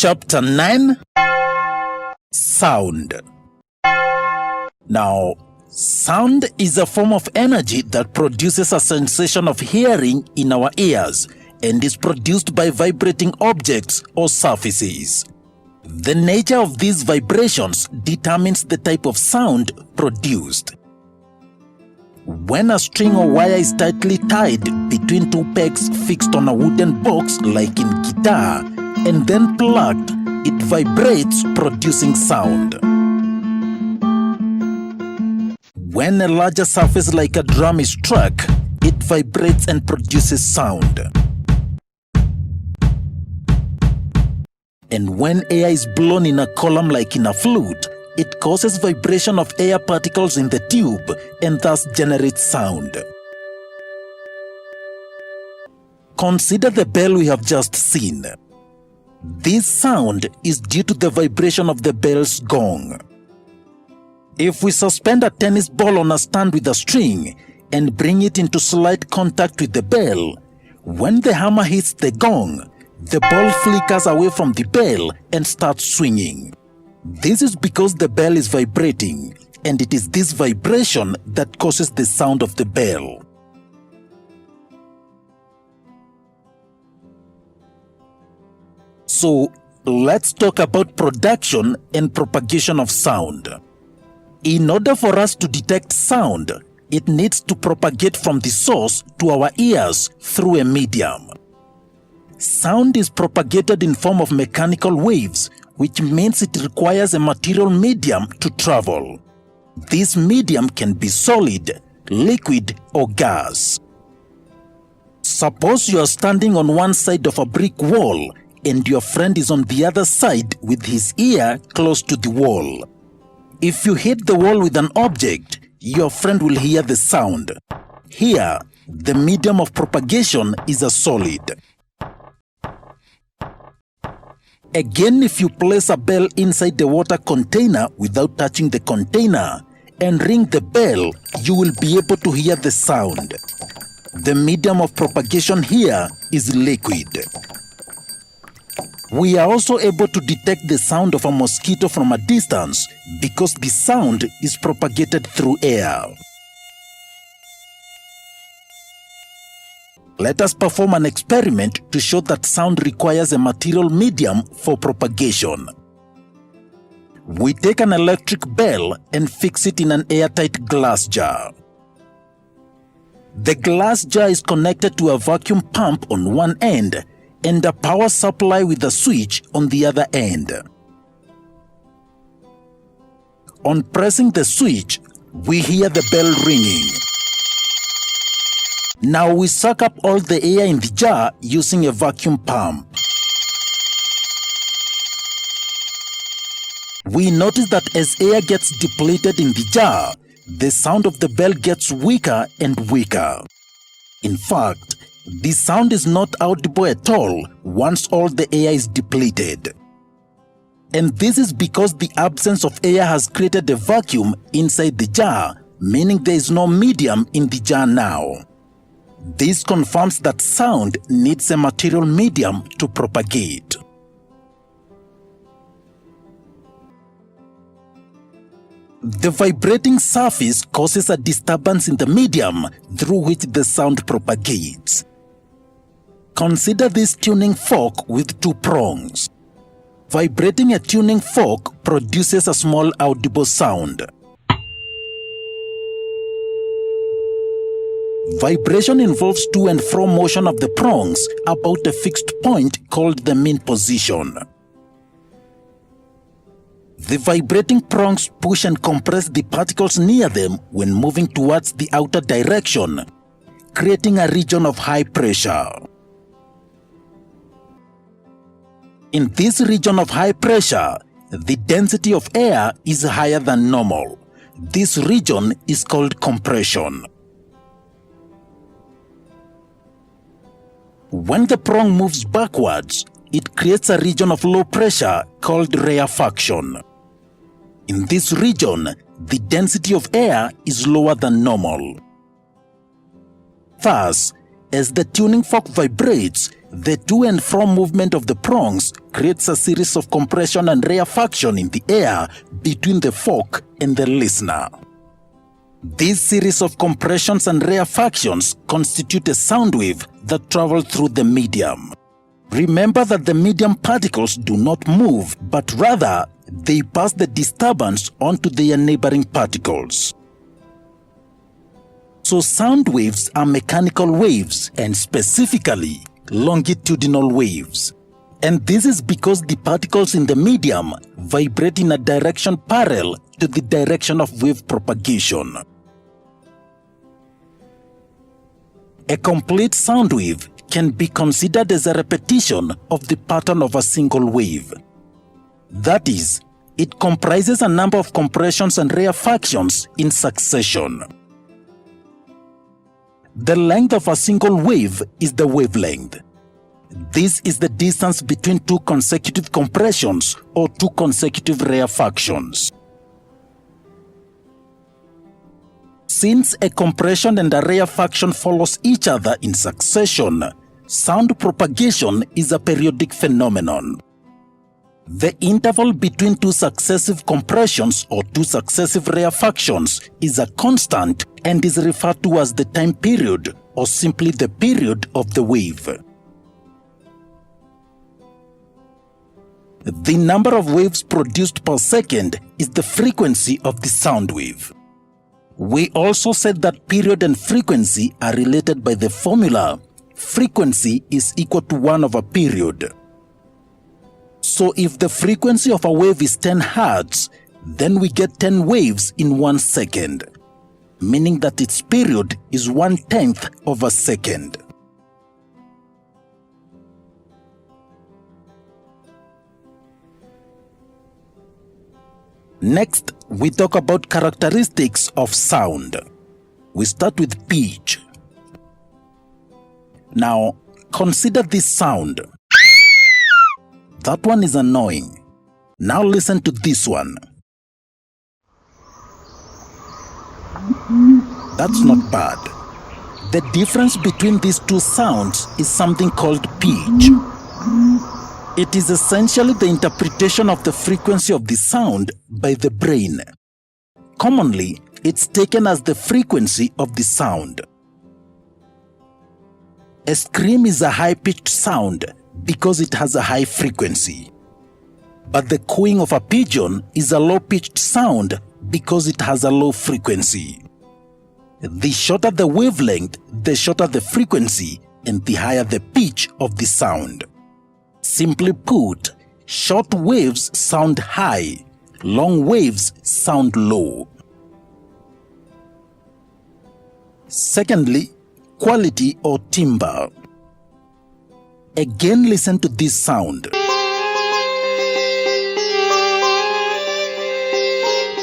Chapter 9: Sound. Now, sound is a form of energy that produces a sensation of hearing in our ears and is produced by vibrating objects or surfaces. The nature of these vibrations determines the type of sound produced. When a string or wire is tightly tied between two pegs fixed on a wooden box like in guitar and then plugged, it vibrates, producing sound. When a larger surface like a drum is struck, it vibrates and produces sound. And when air is blown in a column like in a flute, it causes vibration of air particles in the tube and thus generates sound. Consider the bell we have just seen. This sound is due to the vibration of the bell's gong. If we suspend a tennis ball on a stand with a string and bring it into slight contact with the bell, when the hammer hits the gong, the ball flickers away from the bell and starts swinging. This is because the bell is vibrating, and it is this vibration that causes the sound of the bell. So, let's talk about production and propagation of sound. In order for us to detect sound, it needs to propagate from the source to our ears through a medium. Sound is propagated in form of mechanical waves, which means it requires a material medium to travel. This medium can be solid, liquid, or gas. Suppose you are standing on one side of a brick wall and your friend is on the other side with his ear close to the wall. If you hit the wall with an object, your friend will hear the sound. Here, the medium of propagation is a solid. Again, if you place a bell inside the water container without touching the container and ring the bell, you will be able to hear the sound. The medium of propagation here is liquid. We are also able to detect the sound of a mosquito from a distance because the sound is propagated through air. Let us perform an experiment to show that sound requires a material medium for propagation. We take an electric bell and fix it in an airtight glass jar. The glass jar is connected to a vacuum pump on one end and a power supply with a switch on the other end. On pressing the switch, we hear the bell ringing. Now we suck up all the air in the jar using a vacuum pump. We notice that as air gets depleted in the jar, the sound of the bell gets weaker and weaker. In fact, the sound is not audible at all once all the air is depleted. And this is because the absence of air has created a vacuum inside the jar, meaning there is no medium in the jar now. This confirms that sound needs a material medium to propagate. The vibrating surface causes a disturbance in the medium through which the sound propagates. Consider this tuning fork with two prongs. Vibrating a tuning fork produces a small audible sound. Vibration involves to and fro motion of the prongs about a fixed point called the mean position. The vibrating prongs push and compress the particles near them when moving towards the outer direction, creating a region of high pressure. In this region of high pressure, the density of air is higher than normal. This region is called compression. When the prong moves backwards, it creates a region of low pressure called rarefaction. In this region, the density of air is lower than normal. Thus, as the tuning fork vibrates, The to and fro movement of the prongs creates a series of compression and rarefaction in the air between the fork and the listener. These series of compressions and rarefactions constitute a sound wave that travels through the medium. Remember that the medium particles do not move, but rather they pass the disturbance onto their neighboring particles. So sound waves are mechanical waves, and specifically longitudinal waves. And this is because the particles in the medium vibrate in a direction parallel to the direction of wave propagation. A complete sound wave can be considered as a repetition of the pattern of a single wave. That is, it comprises a number of compressions and rarefactions in succession. The length of a single wave is the wavelength. This is the distance between two consecutive compressions or two consecutive rarefactions. Since a compression and a rarefaction follows each other in succession, sound propagation is a periodic phenomenon. The interval between two successive compressions or two successive rarefactions is a constant and is referred to as the time period or simply the period of the wave. The number of waves produced per second is the frequency of the sound wave. We also said that period and frequency are related by the formula frequency is equal to 1 over period. So if the frequency of a wave is 10 Hz, then we get 10 waves in 1 second, meaning that its period is 1/10 of a second. Next, we talk about characteristics of sound. We start with pitch. Now, consider this sound. That one is annoying. Now listen to this one. That's not bad. The difference between these two sounds is something called pitch. It is essentially the interpretation of the frequency of the sound by the brain. Commonly, it's taken as the frequency of the sound. A scream is a high-pitched sound because it has a high frequency. But the cooing of a pigeon is a low-pitched sound because it has a low frequency. The shorter the wavelength, the shorter the frequency, and the higher the pitch of the sound. Simply put, short waves sound high, long waves sound low. Secondly, quality or timbre. Again, listen to this sound.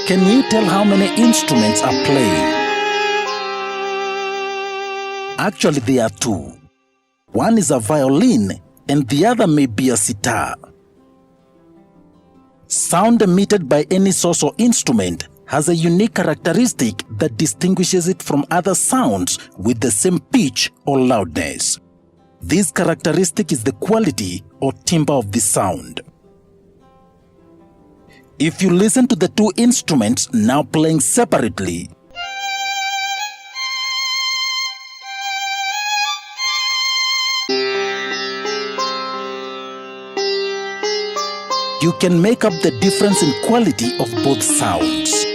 Can you tell how many instruments are playing? Actually, there are two. One is a violin and the other may be a sitar. Sound emitted by any source or instrument has a unique characteristic that distinguishes it from other sounds with the same pitch or loudness. This characteristic is the quality or timbre of the sound. If you listen to the two instruments now playing separately, you can make up the difference in quality of both sounds.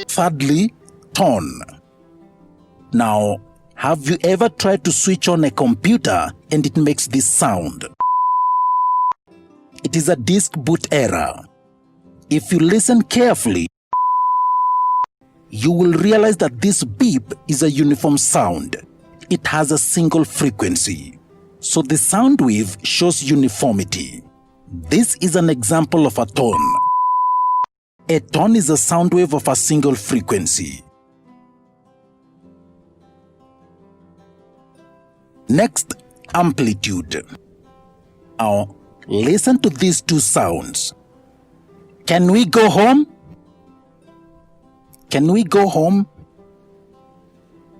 Thirdly, tone. Now, have you ever tried to switch on a computer and it makes this sound? It is a disk boot error. If you listen carefully, you will realize that this beep is a uniform sound. It has a single frequency. So the sound wave shows uniformity. This is an example of a tone. A tone is a sound wave of a single frequency. Next, amplitude. Now, listen to these two sounds. Can we go home? Can we go home?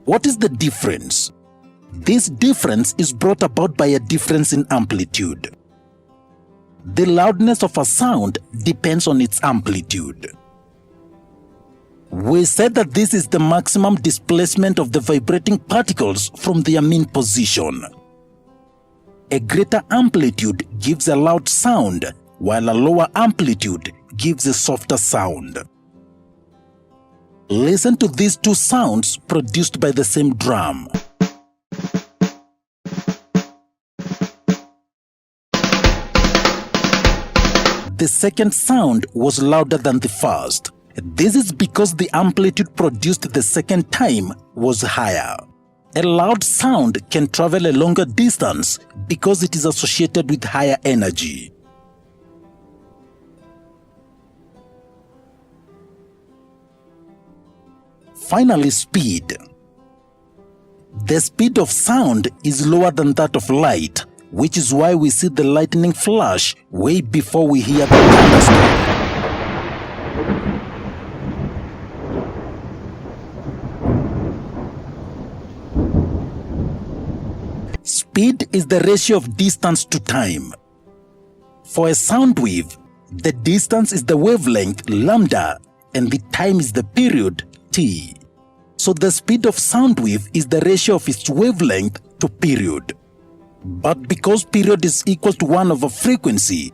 What is the difference? This difference is brought about by a difference in amplitude. The loudness of a sound depends on its amplitude. We said that this is the maximum displacement of the vibrating particles from their mean position. A greater amplitude gives a loud sound, while a lower amplitude gives a softer sound. Listen to these two sounds produced by the same drum. The second sound was louder than the first. This is because the amplitude produced the second time was higher. A loud sound can travel a longer distance because it is associated with higher energy. Finally, speed. The speed of sound is lower than that of light, which is why we see the lightning flash way before we hear the thunderstorm. Speed is the ratio of distance to time. For a sound wave, the distance is the wavelength lambda and the time is the period t. So the speed of sound wave is the ratio of its wavelength to period. But because period is equal to 1 over frequency,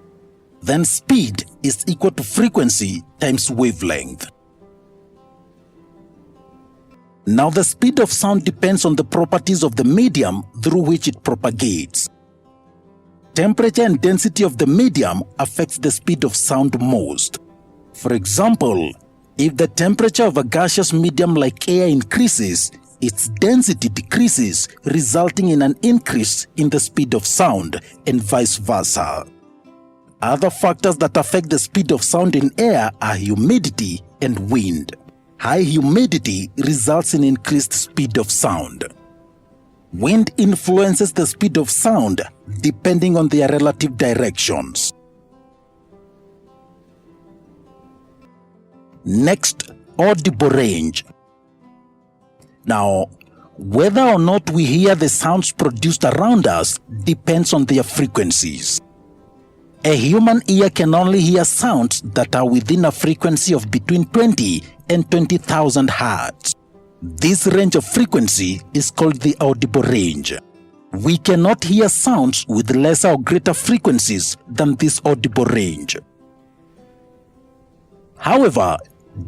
then speed is equal to frequency times wavelength. Now the speed of sound depends on the properties of the medium through which it propagates. Temperature and density of the medium affects the speed of sound most. For example, if the temperature of a gaseous medium like air increases, its density decreases, resulting in an increase in the speed of sound, and vice versa. Other factors that affect the speed of sound in air are humidity and wind. High humidity results in increased speed of sound. Wind influences the speed of sound depending on their relative directions. Next, audible range. Now, whether or not we hear the sounds produced around us depends on their frequencies. A human ear can only hear sounds that are within a frequency of between 20 and 20,000 Hz. This range of frequency is called the audible range. We cannot hear sounds with lesser or greater frequencies than this audible range. However,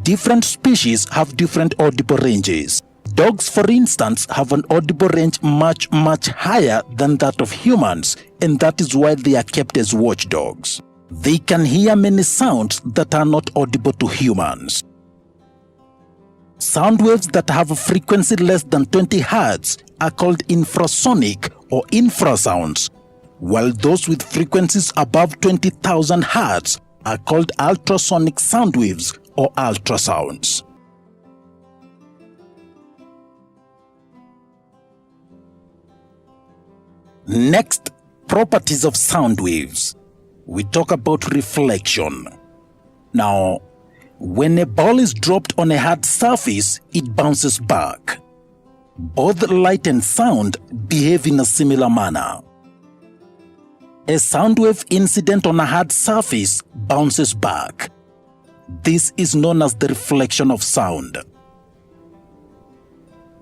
different species have different audible ranges. Dogs, for instance, have an audible range much higher than that of humans, and that is why they are kept as watchdogs. They can hear many sounds that are not audible to humans. Sound waves that have a frequency less than 20 Hz are called infrasonic or infrasounds, while those with frequencies above 20,000 Hz are called ultrasonic sound waves or ultrasounds. Next, properties of sound waves. We talk about reflection. Now, when a ball is dropped on a hard surface, it bounces back. Both light and sound behave in a similar manner. A sound wave incident on a hard surface bounces back. This is known as the reflection of sound.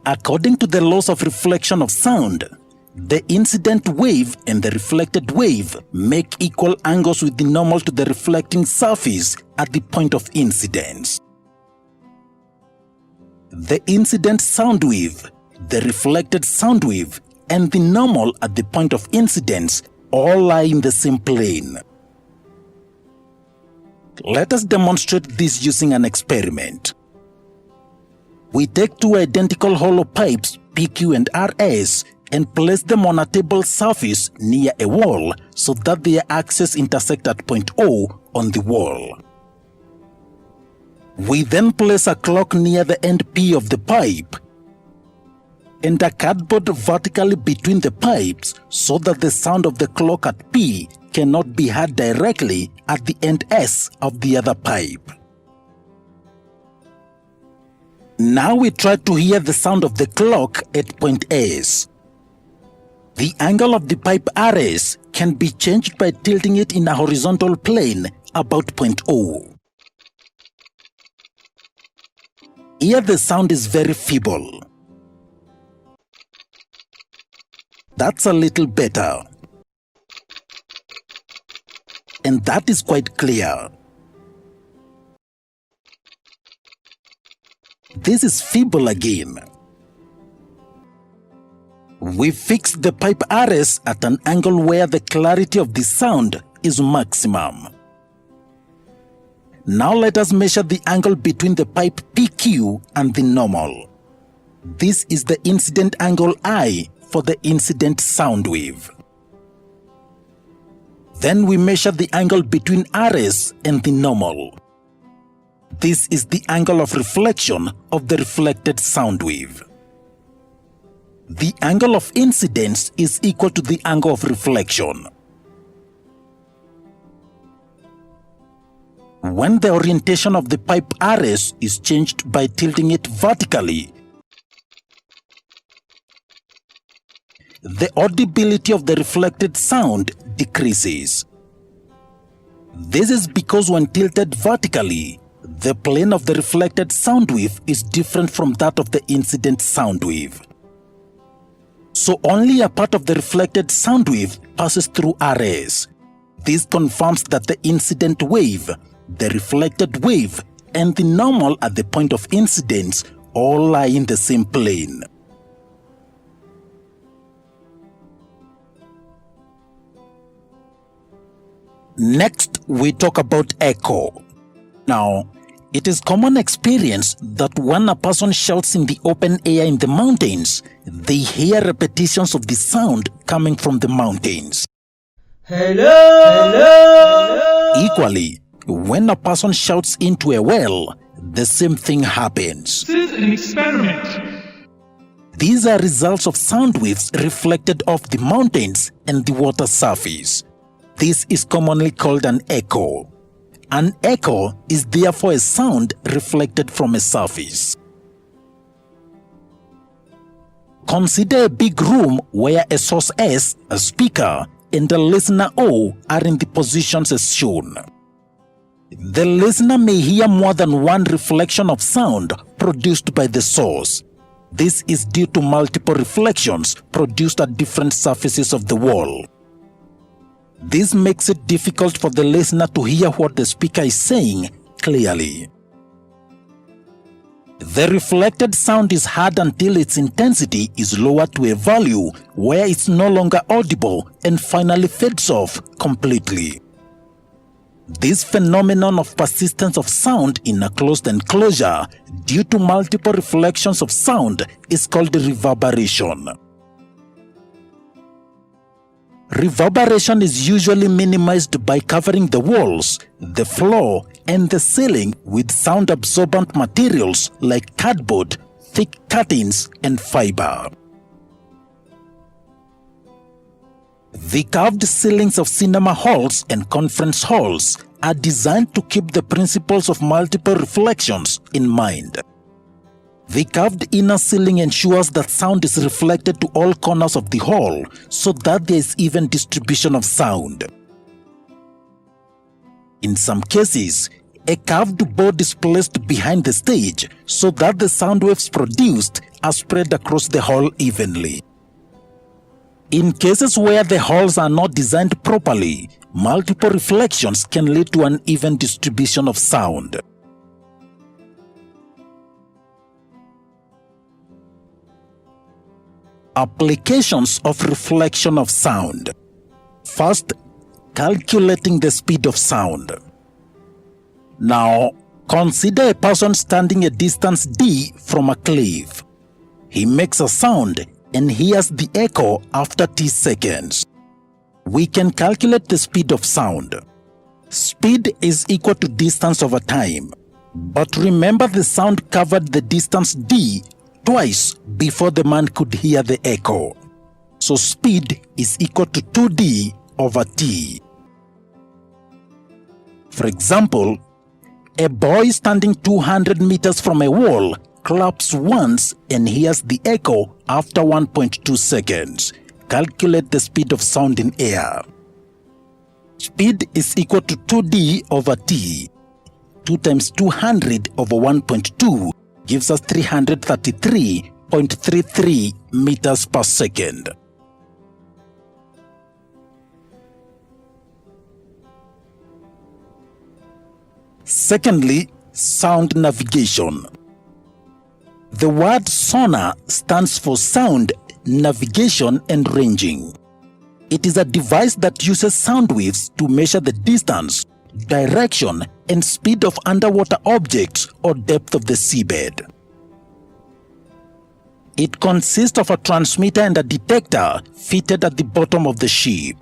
According to the laws of reflection of sound, the incident wave and the reflected wave make equal angles with the normal to the reflecting surface at the point of incidence. The incident sound wave, the reflected sound wave, and the normal at the point of incidence all lie in the same plane. Let us demonstrate this using an experiment. We take two identical hollow pipes, PQ and RS, and place them on a table surface near a wall so that their axes intersect at point O on the wall. We then place a clock near the end P of the pipe and a cardboard vertically between the pipes so that the sound of the clock at P cannot be heard directly at the end S of the other pipe. Now we try to hear the sound of the clock at point S. The angle of the pipe RS can be changed by tilting it in a horizontal plane about point O. Here the sound is very feeble. That's a little better. And that is quite clear. This is feeble again. We fixed the pipe RS at an angle where the clarity of the sound is maximum. Now let us measure the angle between the pipe PQ and the normal. This is the incident angle I for the incident sound wave. Then we measure the angle between RS and the normal. This is the angle of reflection of the reflected sound wave. The angle of incidence is equal to the angle of reflection. When the orientation of the pipe RS is changed by tilting it vertically, the audibility of the reflected sound decreases. This is because when tilted vertically, the plane of the reflected sound wave is different from that of the incident sound wave. So only a part of the reflected sound wave passes through RS. This confirms that the incident wave, the reflected wave, and the normal at the point of incidence all lie in the same plane. Next, we talk about echo. Now, it is common experience that when a person shouts in the open air in the mountains, they hear repetitions of the sound coming from the mountains. Hello! Hello! Equally, when a person shouts into a well, the same thing happens. This is an experiment. These are results of sound waves reflected off the mountains and the water surface. This is commonly called an echo. An echo is therefore a sound reflected from a surface. Consider a big room where a source S, a speaker, and a listener O are in the positions as shown. The listener may hear more than one reflection of sound produced by the source. This is due to multiple reflections produced at different surfaces of the wall. This makes it difficult for the listener to hear what the speaker is saying clearly. The reflected sound is heard until its intensity is lowered to a value where it's no longer audible and finally fades off completely. This phenomenon of persistence of sound in a closed enclosure due to multiple reflections of sound is called reverberation. Reverberation is usually minimized by covering the walls, the floor, and the ceiling with sound-absorbent materials like cardboard, thick curtains, and fiber. The curved ceilings of cinema halls and conference halls are designed to keep the principles of multiple reflections in mind. The curved inner ceiling ensures that sound is reflected to all corners of the hall so that there is even distribution of sound. In some cases, a curved board is placed behind the stage so that the sound waves produced are spread across the hall evenly. In cases where the halls are not designed properly, multiple reflections can lead to an uneven distribution of sound. Applications of reflection of sound. First, calculating the speed of sound. Now, consider a person standing a distance d from a cliff. He makes a sound and hears the echo after t seconds. We can calculate the speed of sound. Speed is equal to distance over time. But remember, the sound covered the distance d twice before the man could hear the echo. So speed is equal to 2d over t. For example, a boy standing 200 meters from a wall claps once and hears the echo after 1.2 seconds. Calculate the speed of sound in air. Speed is equal to 2d over t. 2 times 200 over 1.2 gives us 333.33 meters per second. Secondly, sound navigation. The word sonar stands for sound, navigation, and ranging. It is a device that uses sound waves to measure the distance, direction, and speed of underwater objects or depth of the seabed. It consists of a transmitter and a detector fitted at the bottom of the ship.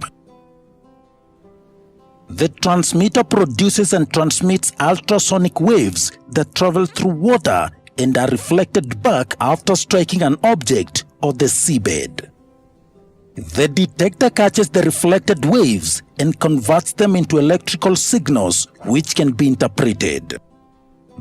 The transmitter produces and transmits ultrasonic waves that travel through water and are reflected back after striking an object or the seabed. The detector catches the reflected waves and converts them into electrical signals which can be interpreted.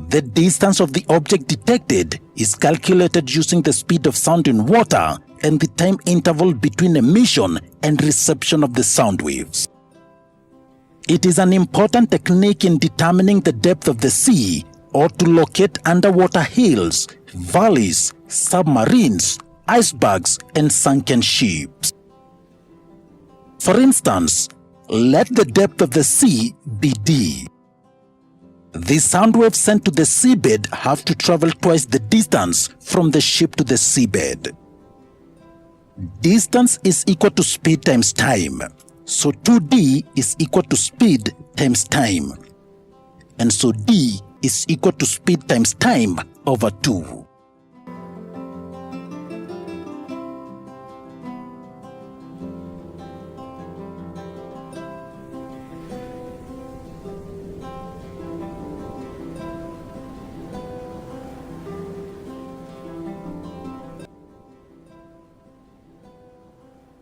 The distance of the object detected is calculated using the speed of sound in water and the time interval between emission and reception of the sound waves. It is an important technique in determining the depth of the sea or to locate underwater hills, valleys, submarines, icebergs, and sunken ships. For instance, let the depth of the sea be d. The sound waves sent to the seabed have to travel twice the distance from the ship to the seabed. Distance is equal to speed times time. So 2d is equal to speed times time. And so d is equal to speed times time over 2.